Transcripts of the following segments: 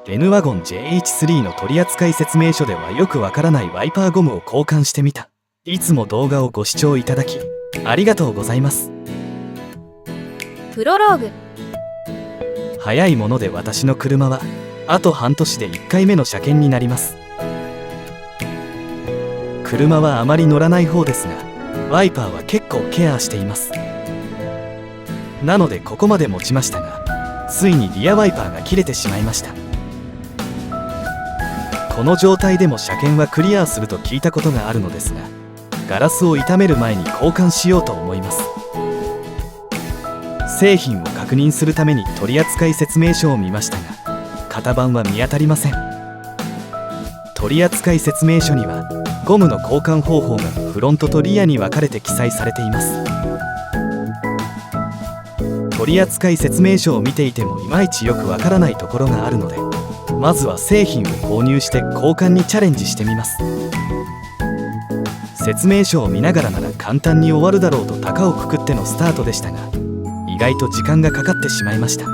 レヌワゴン JH3 の取扱説明書ではよくわからないワイパーゴムを交換してみた。いつも動画をご視聴いただきありがとうございます。プロローグ。早いもので私の車はあと半年で1回目の車検になります。車はあまり乗らない方ですが、ワイパーは結構ケアしています。なのでここまで持ちましたが、ついにリアワイパーが切れてしまいました。この状態でも車検はクリアすると聞いたことがあるのですが、ガラスを傷める前に交換しようと思います。製品を確認するために取扱説明書を見ましたが、型番は見当たりません。取扱説明書にはゴムの交換方法がフロントとリアに分かれて記載されています。取扱説明書を見ていてもいまいちよくわからないところがあるので、まずは製品を購入して交換にチャレンジしてみます。説明書を見ながらなら簡単に終わるだろうと高をくくってのスタートでしたが、意外と時間がかかってしまいました。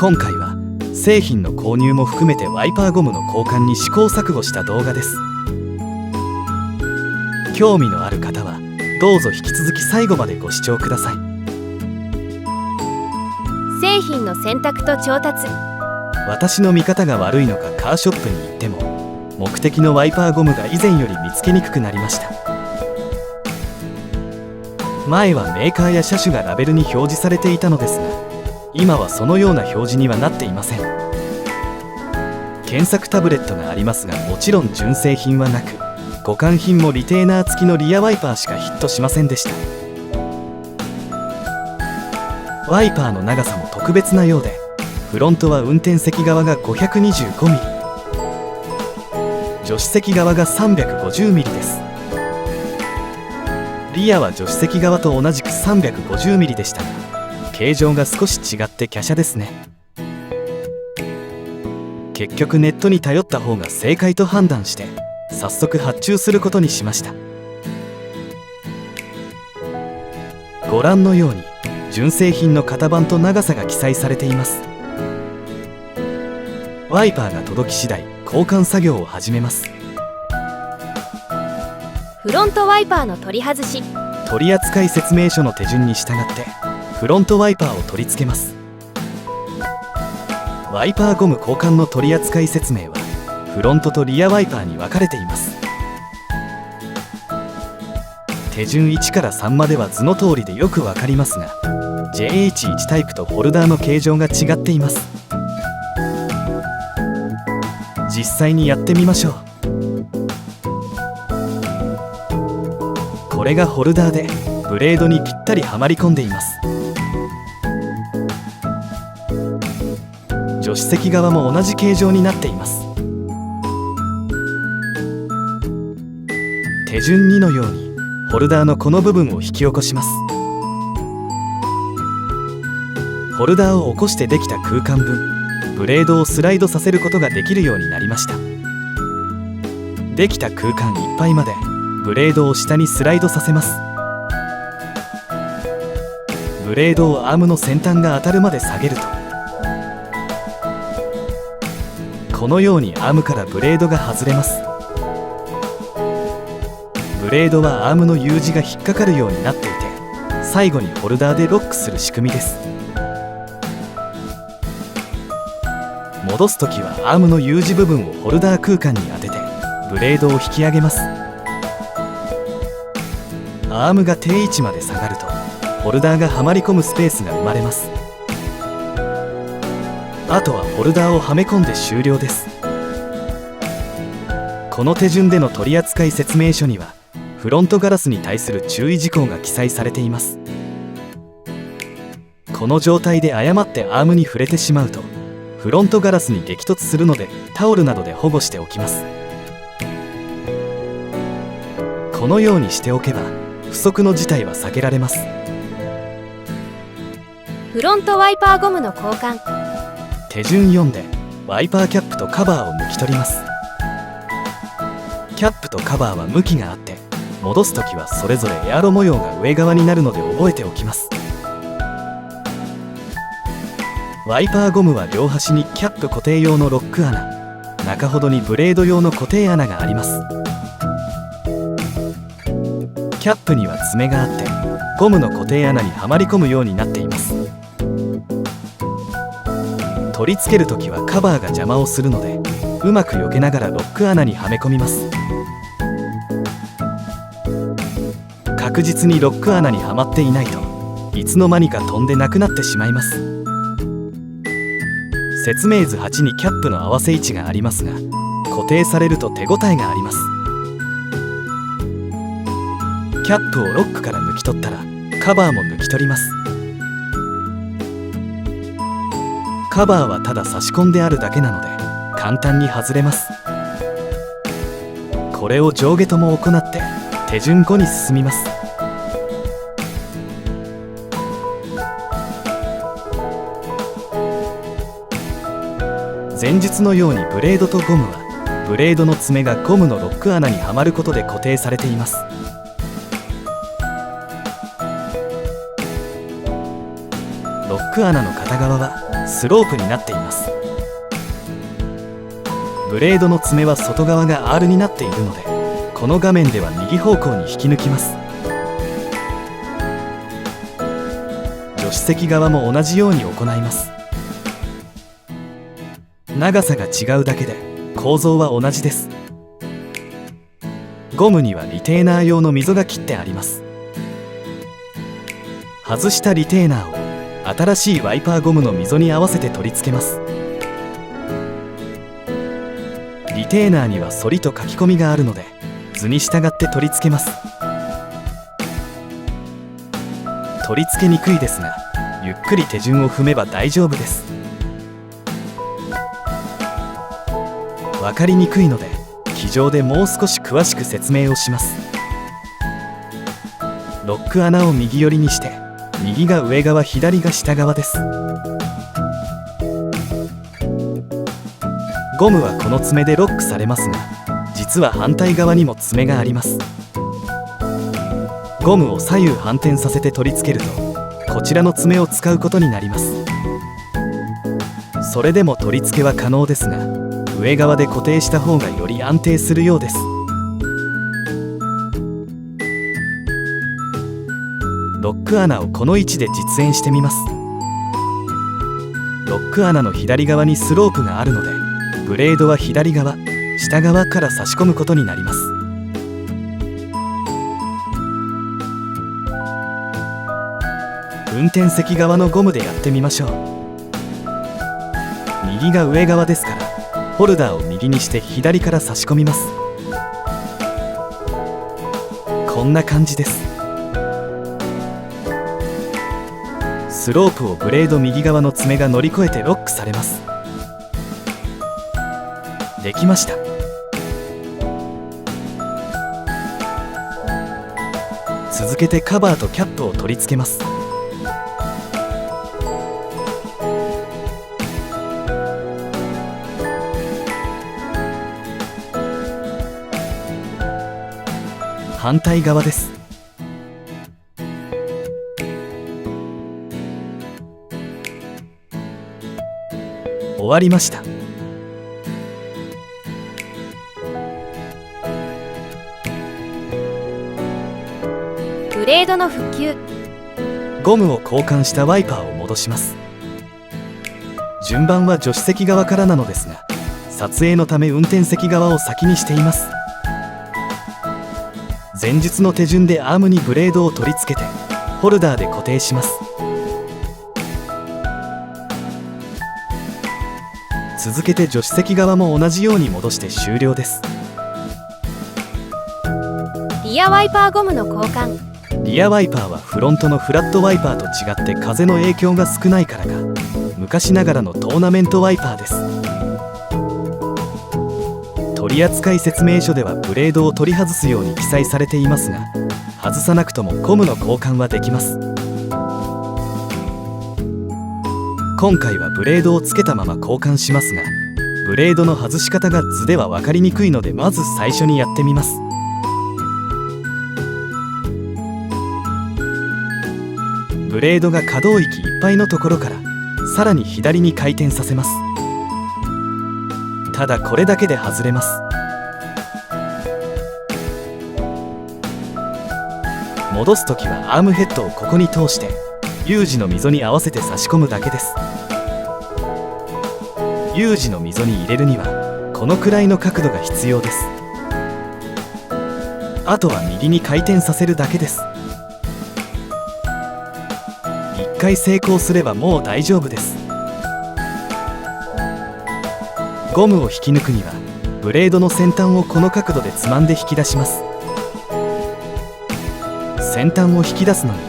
今回は製品の購入も含めてワイパーゴムの交換に試行錯誤した動画です。興味のある方はどうぞ引き続き最後までご視聴ください。製品の選択と調達。私の見方が悪いのか、カーショップに行っても目的のワイパーゴムが以前より見つけにくくなりました。前はメーカーや車種がラベルに表示されていたのですが、今はそのような表示にはなっていません。検索タブレットがありますが、もちろん純正品はなく、互換品もリテーナー付きのリアワイパーしかヒットしませんでした。ワイパーの長さも特別なようで、フロントは運転席側が 525mm、 助手席側が 350mm です。リアは助手席側と同じく 350mm でしたが、形状が少し違って華奢ですね。結局ネットに頼った方が正解と判断して、早速発注することにしました。ご覧のように純正品の型番と長さが記載されています。ワイパーが届き次第交換作業を始めます。フロントワイパーの取り外し。取扱説明書の手順に従ってフロントワイパーを取り付けます。ワイパーゴム交換の取扱説明はフロントとリアワイパーに分かれています。手順1から3までは図の通りでよく分かりますが、 JH1 タイプとホルダーの形状が違っています。実際にやってみましょう。これがホルダーでブレードにぴったりはまり込んでいます。助手席側も同じ形状になっています。手順2のようにホルダーのこの部分を引き起こします。ホルダーを起こしてできた空間分、ブレードをスライドさせることができるようになりました。できた空間いっぱいまでブレードを下にスライドさせます。ブレードをアームの先端が当たるまで下げると、このようにアームからブレードが外れます。ブレードはアームの U 字が引っかかるようになっていて、最後にホルダーでロックする仕組みです。戻すときはアームの U 字部分をホルダー空間に当ててブレードを引き上げます。アームが定位置まで下がるとホルダーがはまり込むスペースが生まれます。あとはホルダーをはめ込んで終了です。この手順での取扱説明書にはフロントガラスに対する注意事項が記載されています。この状態で誤ってアームに触れてしまうとフロントガラスに激突するので、タオルなどで保護しておきます。このようにしておけば不測の事態は避けられます。フロントワイパーゴムの交換。手順4でワイパーキャップとカバーを抜き取ります。キャップとカバーは向きがあって、戻すときはそれぞれエアロ模様が上側になるので覚えておきます。ワイパーゴムは両端にキャップ固定用のロック穴、中ほどにブレード用の固定穴があります。キャップには爪があってゴムの固定穴にはまり込むようになっています。取り付けるときはカバーが邪魔をするのでうまく避けながらロック穴にはめ込みます。確実にロック穴にはまっていないといつの間にか飛んでなくなってしまいます。説明図8にキャップの合わせ位置がありますが、固定されると手応えがあります。キャップをロックから抜き取ったらカバーも抜き取ります。カバーはただ差し込んであるだけなので簡単に外れます。これを上下とも行って手順5に進みます。前述のようにブレードとゴムはブレードの爪がゴムのロック穴にはまることで固定されています。ロック穴の片側はスロープになっています。ブレードの爪は外側が R になっているのでこの画面では右方向に引き抜きます。助手席側も同じように行います。長さが違うだけで構造は同じです。ゴムにはリテーナー用の溝が切ってあります。外したリテーナーを新しいワイパーゴムの溝に合わせて取り付けます。リテーナーには反りと書き込みがあるので図に従って取り付けます。取り付けにくいですがゆっくり手順を踏めば大丈夫です。分かりにくいので記上でもう少し詳しく説明をします。ロック穴を右寄りにして右が上側左が下側です。ゴムはこの爪でロックされますが実は反対側にも爪があります。ゴムを左右反転させて取り付けるとこちらの爪を使うことになります。それでも取り付けは可能ですが上側で固定した方がより安定するようです。ロック穴をこの位置で実演してみます。ロック穴の左側にスロープがあるのでブレードは左側下側から差し込むことになります。運転席側のゴムでやってみましょう。右が上側ですからホルダーを右にして左から差し込みます。こんな感じです。スロープをブレード右側の爪が乗り越えてロックされます。できました。続けてカバーとキャップを取り付けます。反対側です。終わりました。ブレードの復旧。ゴムを交換したワイパーを戻します。順番は助手席側からなのですが撮影のため運転席側を先にしています。前述の手順でアームにブレードを取り付けてホルダーで固定します。続けて助手席側も同じように戻して終了です。リアワイパーゴムの交換。リアワイパーはフロントのフラットワイパーと違って風の影響が少ないからか昔ながらのトーナメントワイパーです。取扱説明書ではブレードを取り外すように記載されていますが外さなくともゴムの交換はできます。今回はブレードをつけたまま交換しますがブレードの外し方が図では分かりにくいのでまず最初にやってみます。ブレードが可動域いっぱいのところからさらに左に回転させます。ただこれだけで外れます。戻すときはアームヘッドをここに通して有事の溝に合わせて差し込むだけです。有事の溝に入れるにはこのくらいの角度が必要です。あとは右に回転させるだけです。1回成功すればもう大丈夫です。ゴムを引き抜くにはブレードの先端をこの角度でつまんで引き出します。先端を引き出すのに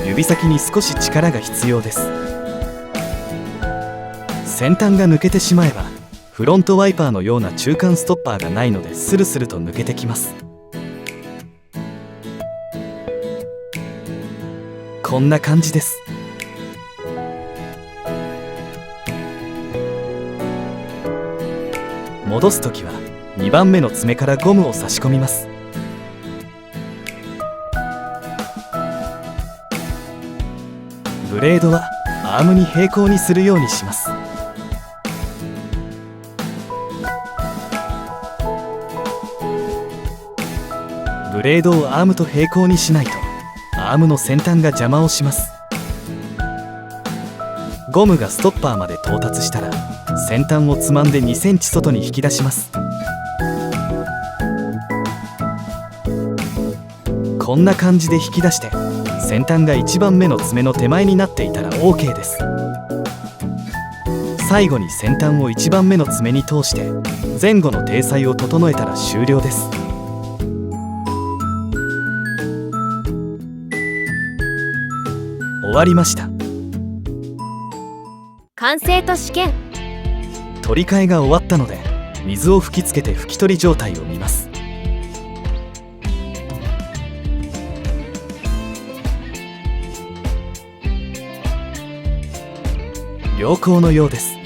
指先に少し力が必要です。先端が抜けてしまえばフロントワイパーのような中間ストッパーがないのでスルスルと抜けてきます。こんな感じです。戻すときは2番目の爪からゴムを差し込みます。ブレードはアームに平行にするようにします。ブレードをアームと平行にしないとアームの先端が邪魔をします。ゴムがストッパーまで到達したら先端をつまんで2センチ外に引き出します。こんな感じで引き出して先端が1番目の爪の手前になっていたら OK です。最後に先端を1番目の爪に通して前後の体裁を整えたら終了です。終わりました。完成と試験。取り替えが終わったので水を吹きつけて拭き取り状態を見ます。良好のようです。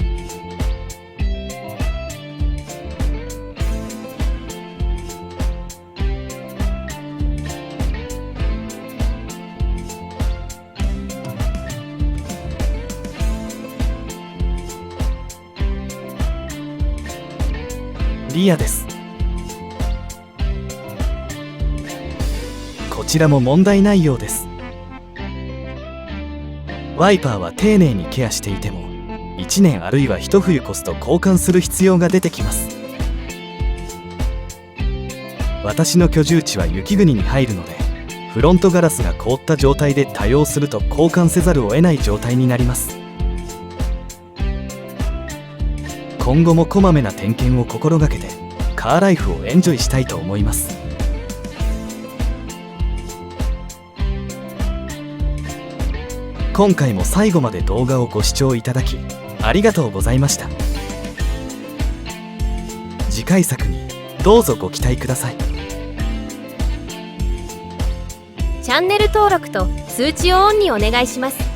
リアです。こちらも問題ないようです。ワイパーは丁寧にケアしていても1年あるいは1冬越すと交換する必要が出てきます。私の居住地は雪国に入るのでフロントガラスが凍った状態で多用すると交換せざるを得ない状態になります。今後もこまめな点検を心がけてカーライフをエンジョイしたいと思います。今回も最後まで動画をご視聴いただきありがとうございました。次回作にどうぞご期待ください。チャンネル登録と通知をオンにお願いします。